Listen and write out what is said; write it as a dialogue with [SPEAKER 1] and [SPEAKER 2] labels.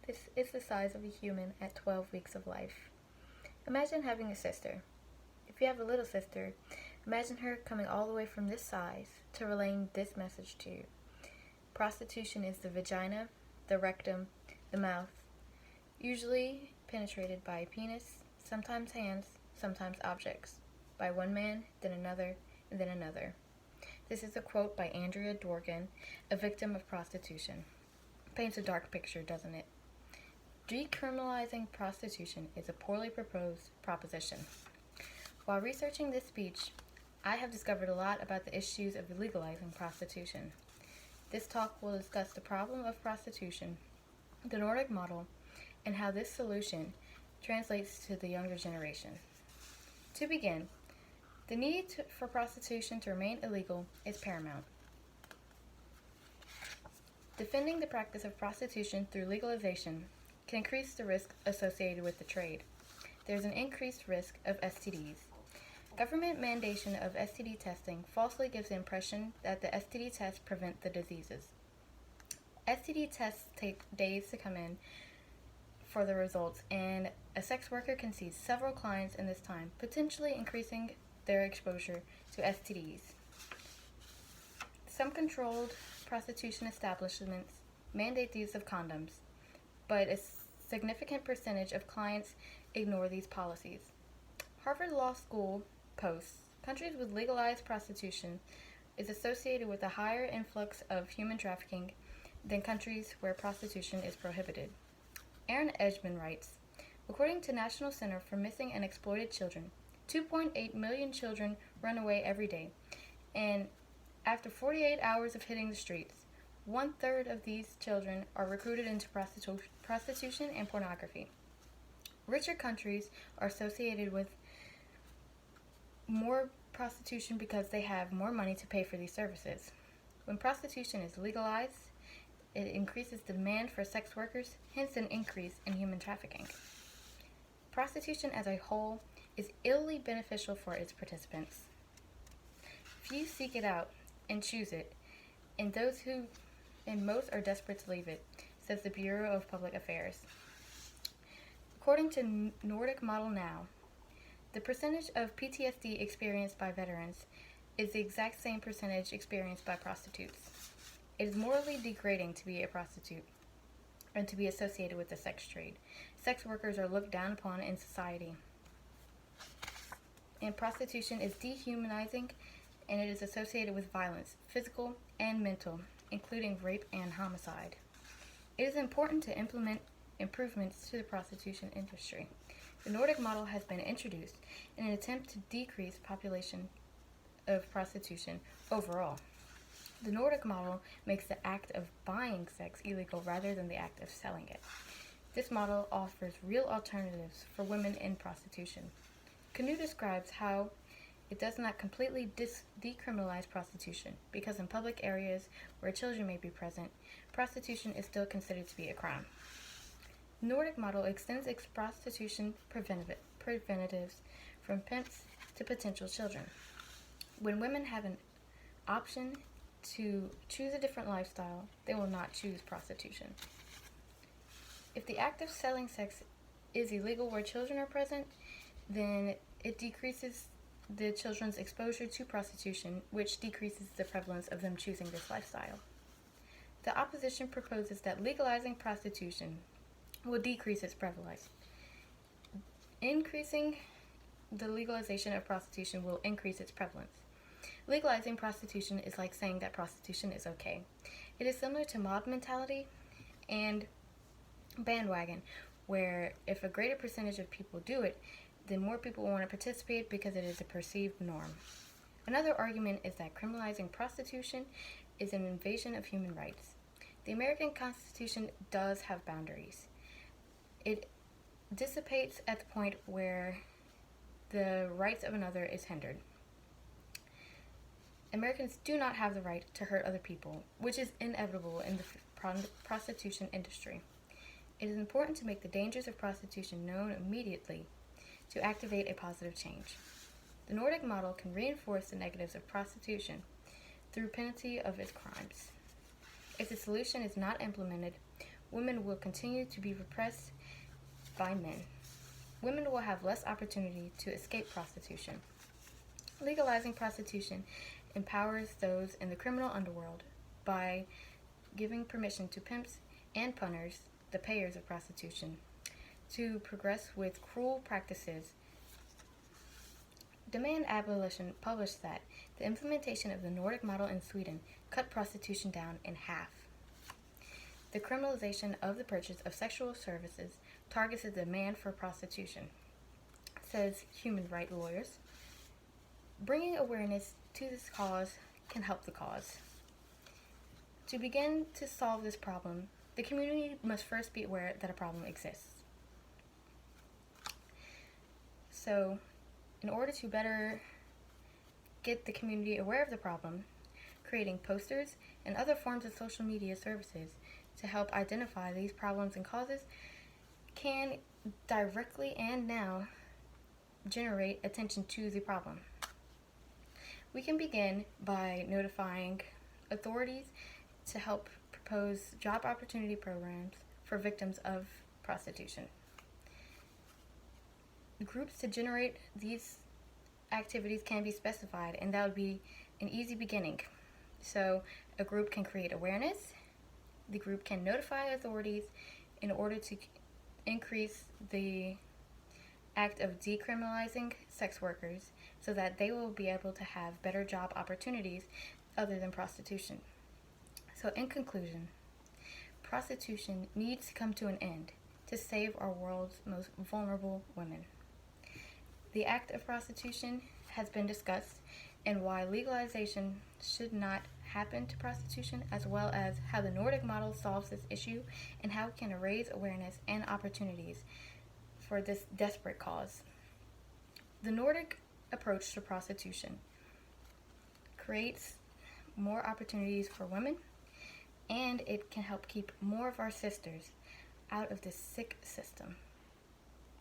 [SPEAKER 1] This is the size of a human at 12 weeks of life. Imagine having a sister. If you have a little sister, imagine her coming all the way from this size to relaying this message to you. Prostitution is the vagina, the rectum, the mouth, usually penetrated by a penis, sometimes hands, sometimes objects, by one man, then another, and then another. This is a quote by Andrea Dorgan, a victim of prostitution. Paints a dark picture, doesn't it? Decriminalizing prostitution is a poorly proposed proposition. While researching this speech, I have discovered a lot about the issues of legalizing prostitution. This talk will discuss the problem of prostitution, the Nordic model, and how this solution translates to the younger generation. To begin, the need for prostitution to remain illegal is paramount. Defending the practice of prostitution through legalization can increase the risk associated with the trade. There is an increased risk of STDs. Government mandation of STD testing falsely gives the impression that the STD tests prevent the diseases. STD tests take days to come in for the results, and a sex worker can see several clients in this time, potentially increasing their exposure to STDs. Some controlled prostitution establishments mandate the use of condoms, but a significant percentage of clients ignore these policies. Harvard Law School posts, countries with legalized prostitution is associated with a higher influx of human trafficking than countries where prostitution is prohibited. Aaron Edgman writes, according to National Center for Missing and Exploited Children, 2.8 million children run away every day, and after 48 hours of hitting the streets, 1/3 of these children are recruited into prostitution and pornography. Richer countries are associated with more prostitution because they have more money to pay for these services. When prostitution is legalized, it increases demand for sex workers, hence an increase in human trafficking. Prostitution as a whole is illy beneficial for its participants. Few seek it out and choose it, and most are desperate to leave it, says the Bureau of Public Affairs. According to Nordic Model Now, the percentage of PTSD experienced by veterans is the exact same percentage experienced by prostitutes. It is morally degrading to be a prostitute and to be associated with the sex trade. Sex workers are looked down upon in society. And prostitution is dehumanizing, and it is associated with violence, physical and mental, including rape and homicide. It is important to implement improvements to the prostitution industry. The Nordic model has been introduced in an attempt to decrease population of prostitution overall. The Nordic model makes the act of buying sex illegal rather than the act of selling it. This model offers real alternatives for women in prostitution. Canoe describes how it does not completely decriminalize prostitution because in public areas where children may be present, prostitution is still considered to be a crime. The Nordic model extends its prostitution preventives from pimps to potential children. When women have an option to choose a different lifestyle, they will not choose prostitution. If the act of selling sex is illegal where children are present, then it decreases the children's exposure to prostitution, which decreases the prevalence of them choosing this lifestyle. The opposition proposes that legalizing prostitution will decrease its prevalence. Increasing the legalization of prostitution will increase its prevalence. Legalizing prostitution is like saying that prostitution is okay. It is similar to mob mentality and bandwagon, where if a greater percentage of people do it, then more people will want to participate because it is a perceived norm. Another argument is that criminalizing prostitution is an invasion of human rights. The American Constitution does have boundaries. It dissipates at the point where the rights of another is hindered. Americans do not have the right to hurt other people, which is inevitable in the prostitution industry. It is important to make the dangers of prostitution known immediately to activate a positive change. The Nordic model can reinforce the negatives of prostitution through penalty of its crimes. If the solution is not implemented, women will continue to be repressed by men. Women will have less opportunity to escape prostitution. Legalizing prostitution empowers those in the criminal underworld by giving permission to pimps and punters, the payers of prostitution, to progress with cruel practices. Demand Abolition published that the implementation of the Nordic model in Sweden cut prostitution down in half. The criminalization of the purchase of sexual services targets the demand for prostitution, says human rights lawyers. Bringing awareness to this cause can help the cause. To begin to solve this problem, the community must first be aware that a problem exists. So, in order to better get the community aware of the problem, creating posters and other forms of social media services to help identify these problems and causes can directly and now generate attention to the problem. We can begin by notifying authorities to help propose job opportunity programs for victims of prostitution. Groups to generate these activities can be specified, and that would be an easy beginning. So a group can create awareness. The group can notify authorities in order to increase the act of decriminalizing sex workers so that they will be able to have better job opportunities other than prostitution. So in conclusion, prostitution needs to come to an end to save our world's most vulnerable women. The act of prostitution has been discussed, and why legalization should not happen to prostitution, as well as how the Nordic model solves this issue and how it can raise awareness and opportunities for this desperate cause. The Nordic approach to prostitution creates more opportunities for women, and it can help keep more of our sisters out of this sick system.